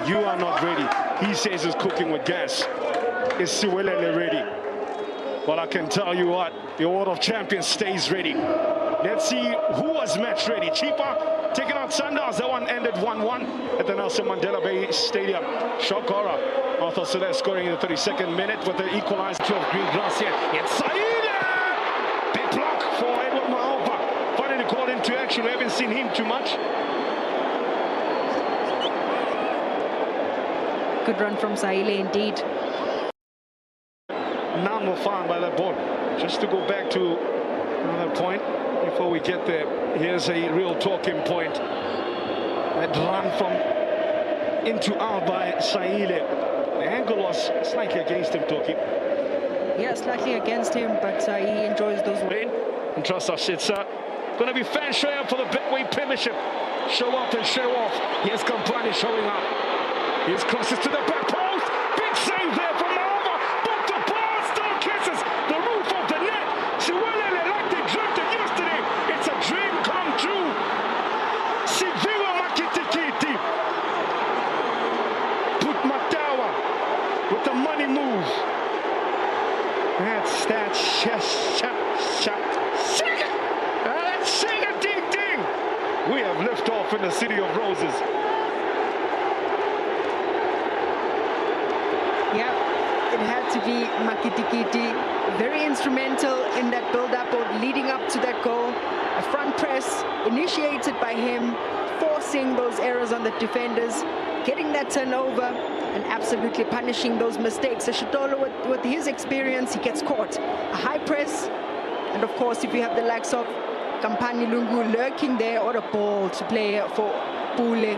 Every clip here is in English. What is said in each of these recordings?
You are not ready. He says he's cooking with gas. Is Siwelele ready? Well, I can tell you what, the World of Champions stays ready. Let's see who was match ready. Chipa taking out Sundowns. That one ended 1-1 at the Nelson Mandela Bay Stadium. Shokora, Arthur Celeste scoring in the 32nd minute with the equalizer of green grass here. It's Saile! Big block for Edward Maova. Finally called into action. We haven't seen him too much. Good run from Saile indeed. None were found by that ball. Just to go back to another point before we get there. Here's a real talking point. That run from into out by Saile. The angle was slightly against him, Toki. Yeah, slightly against him, but he enjoys those. And trust us, it's going to be fan show up for the Betway Premiership. Show up and show off. Here's Kampani showing up. Here's crosses to the back post. Big save there from Maova. But the ball still kisses the roof of the net. Siwelele, like they dreamt it yesterday. It's a dream come true. Siviwa Makitikiti. Put Matawa with the money move. That's sing a ding ding. We have lifted off in the City of Roses. Yeah, it had to be Makitikiti. Very instrumental in that build-up or leading up to that goal. A front press initiated by him, forcing those errors on the defenders, getting that turnover and absolutely punishing those mistakes. So Shitolo, with his experience, he gets caught. A high press, and of course, if you have the likes of Kampani Lungu lurking there, or a ball to play for Pule.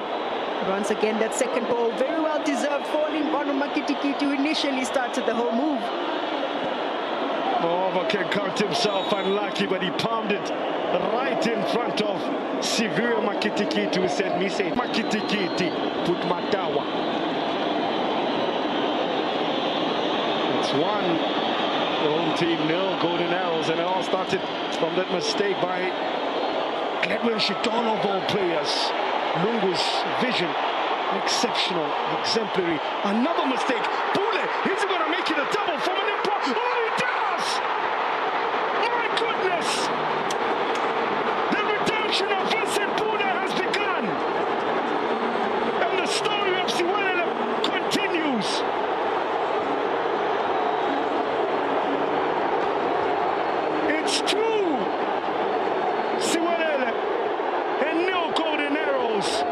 Once again, that second ball, very well deserved, falling on Makitikiti, who initially started the whole move. Maova can count himself unlucky, but he palmed it right in front of Siwelele Makitikiti, who said, Mise Makitikiti, put Matawa. It's 1, the home team 0, Golden Arrows, and it all started from that mistake by Edwin Shitolo of all players. Lungu's vision, exceptional, exemplary. Another mistake. Pule, he's going to make it a double from an import. Oh, he does! My goodness! The redemption of Vincent Pule has begun. And the story of Siwelele continues. It's true. Siwelele and no Golden Arrows.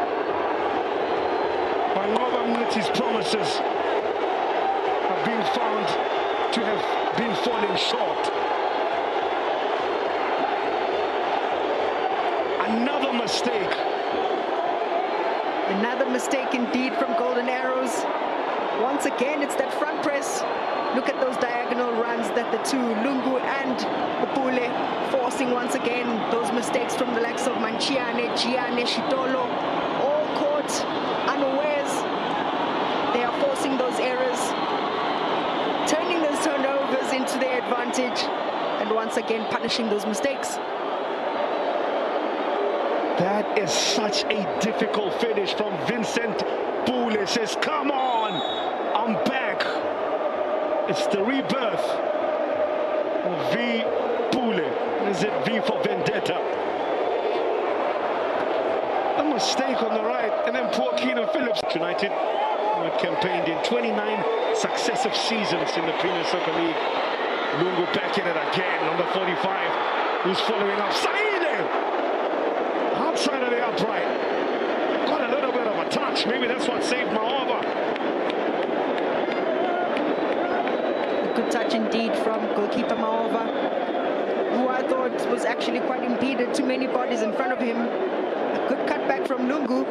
Maova Mniti's promises have been found to have been falling short. Another mistake. Another mistake indeed from Golden Arrows. Once again, it's that front press. Look at those diagonal runs that the two, Lungu and Pule, forcing once again those mistakes from the likes of Manchiane, Giane, Shitolo, all caught unawares. They are forcing those errors, turning those turnovers into their advantage, and once again punishing those mistakes. That is such a difficult finish from Vincent Pule. Says, come on, I'm back. It's the rebirth of V. Pule. Is it V for Vendetta? A mistake on the right, and then poor Keenan Phillips. United had campaigned in 29 successive seasons in the Premier Soccer League. Lungu back in it again, number 45, who's following up. Saile! Outside of the upright. Got a little bit of a touch. Maybe that's what saved Maova. Good touch indeed from goalkeeper Maova, who I thought was actually quite impeded. Too many bodies in front of him. A good cutback from Lungu.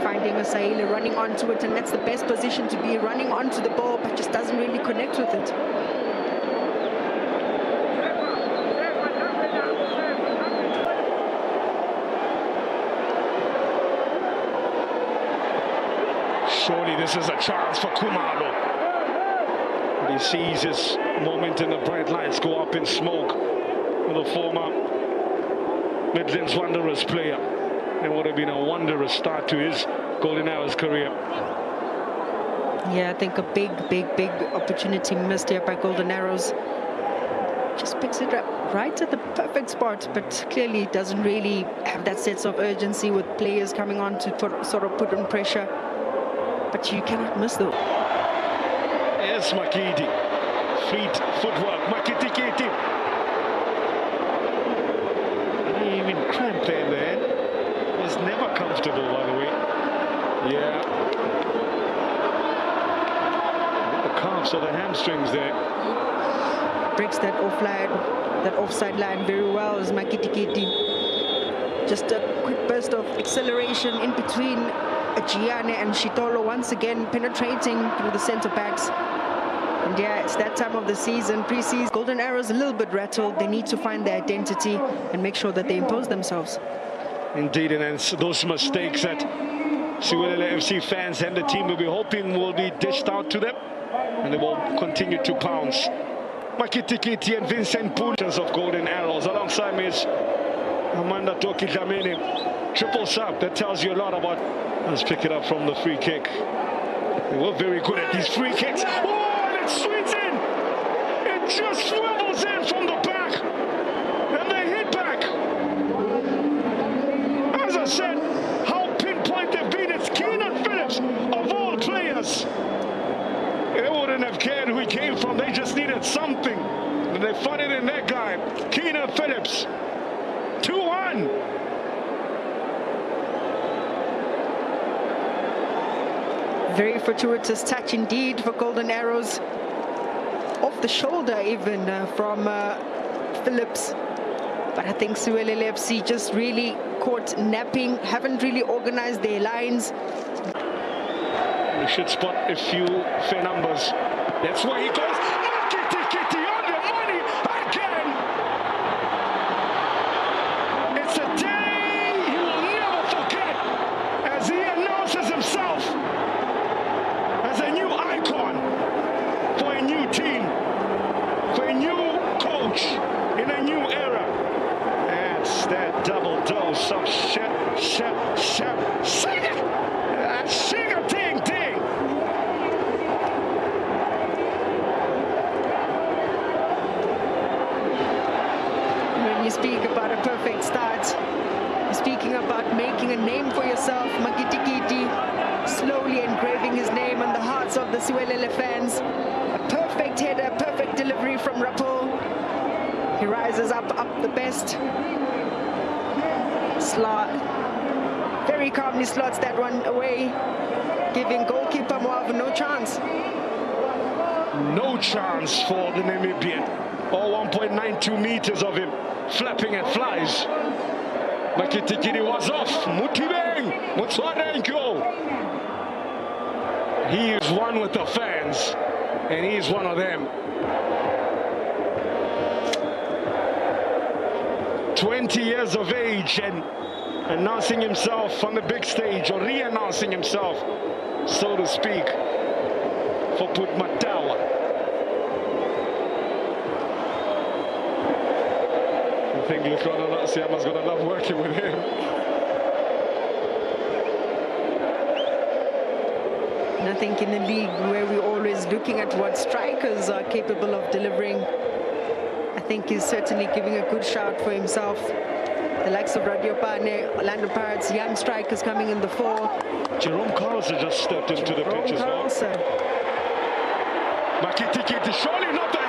Finding a Saile running onto it, and that's the best position to be, running onto the ball, but just doesn't really connect with it. Surely this is a chance for Kumalo. He sees his moment and the bright lights go up in smoke for the former Midlands Wanderers player. It would have been a wondrous start to his Golden Arrows' career. Yeah, I think a big opportunity missed here by Golden Arrows. Just picks it up right at the perfect spot, but clearly doesn't really have that sense of urgency with players coming on to sort of put on pressure. But you cannot miss though. Yes, Makiti. Footwork, Makiti. Even cramped there. Was never comfortable, by the way. Yeah. The calves or the hamstrings there. Breaks that offside line very well as Makiti. Just a quick burst of acceleration in between Gianni and Shitolo, once again penetrating through the centre backs. And yeah, it's that time of the season, pre-season. Golden Arrows a little bit rattled. They need to find their identity and make sure that they impose themselves. Indeed, and it's those mistakes that Siwelele FC fans and the team will be hoping will be dished out to them, and they will continue to pounce. Makiti and Vincent Putas of Golden Arrows. Alongside me is Amanda Toki Dlamini. Triple sub, that tells you a lot about. Let's pick it up from the free kick. They were very good at these free kicks. Oh, and it sweeps in! It just swivels in from the back! And they hit back! As I said, how pinpoint they've been. It's Keenan Phillips, of all players. They wouldn't have cared who he came from. They just needed something. And they found it in that guy, Keenan Phillips. 2-1. Very fortuitous touch indeed for Golden Arrows. Off the shoulder even from Phillips. But I think Siwelele FC just really caught napping, haven't really organized their lines. We should spot a few fair numbers. That's where he goes. Kitty on the money again. It's a day he will never forget as he announces himself as a new icon for a new team, for a new coach in a new era. That's that double dose of sugar ting. When you speak about a perfect start, you're speaking about making a name for yourself. Makiti slowly engraving his name on the hearts of the Siwelele fans. A perfect header, perfect delivery from Rapo. He rises up the best. Very calmly slots that one away, giving goalkeeper Moav no chance. No chance for the Namibian. All 1.92 meters of him flapping at flies. Makiti was off. Mutibeng, Mutswarenko. He is one with the fans, and he is one of them. 20 years of age and announcing himself on the big stage, or re-announcing himself, so to speak, for Putmatawa. I think Luciano Siama's going to love working with him. And I think in the league where we're always looking at what strikers are capable of delivering, I think he's certainly giving a good shout for himself. The likes of Radiopane, Orlando Pirates, young strikers coming in the four. Jerome Carlson just stepped into the pitch as well. Makiti, surely not the